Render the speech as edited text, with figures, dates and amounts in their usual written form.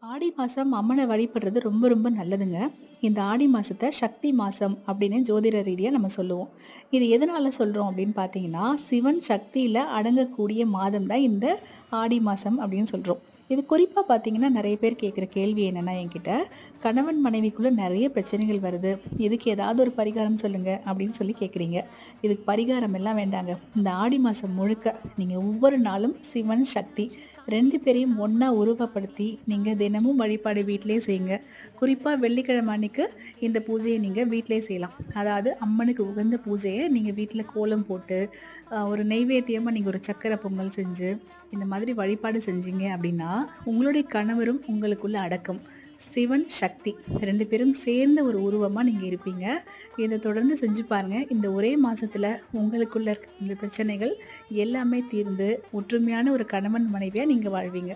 ஆடி மாசம் அம்மனை வழிபடுறது ரொம்ப ரொம்ப நல்லதுங்க. இந்த ஆடி மாசத்த சக்தி மாசம் அப்படின்னு ஜோதிட ரீதியா நம்ம சொல்லுவோம். இது எதனால சொல்றோம் அப்படின்னு பார்த்தீங்கன்னா, சிவன் சக்தியில அடங்கக்கூடிய மாதம் தான் இந்த ஆடி மாசம் அப்படின்னு சொல்றோம். இது குறிப்பா பார்த்தீங்கன்னா, நெறைய பேர் கேட்குற கேள்வி என்னன்னா என்கிட்ட, கணவன் மனைவிக்குள்ள நெறைய பிரச்சனைகள் வருது. இதுக்கு ஏதாவது ஒரு பரிகாரம் சொல்லுங்க அப்படின்னு சொல்லி கேட்குறீங்க. இதுக்கு பரிகாரம் எல்லாம் வேண்டாங்க. இந்த ஆடி மாசம் முழுக்க நீங்க ஒவ்வொரு நாளும் சிவன், சக்தி 2 பேரையும் ஒண்ணா உருவப்படுத்தி நீங்க தினமும் வழிபாடு வீட்டிலேயே செய்யுங்க. குறிப்பா வெள்ளிக்கிழமை அன்னைக்கு இந்த பூஜைய நீங்க வீட்டிலேயே செய்யலாம். அதாவது அம்மனுக்கு உகந்த பூஜைய நீங்க வீட்ல கோலம் போட்டு, ஒரு நெய்வேத்தியமா நீங்க ஒரு சர்க்கரை பொங்கல் செஞ்சு, இந்த மாதிரி வழிபாடு செஞ்சீங்க அப்படின்னா, உங்களுடைய கணவரும் உங்களுக்குள்ள அடக்கம். சிவன், சக்தி 2 பேரும் சேர்ந்த ஒரு உருவமா நீங்க இருப்பீங்க. இத தொடர்ந்து செஞ்சு பாருங்க. இந்த ஒரே மாசத்துல உங்களுக்குள்ள இருக்க இந்த பிரச்சனைகள் எல்லாமே தீர்ந்து, ஒற்றுமையான ஒரு கணவன் மனைவியா நீங்க வாழ்வீங்க.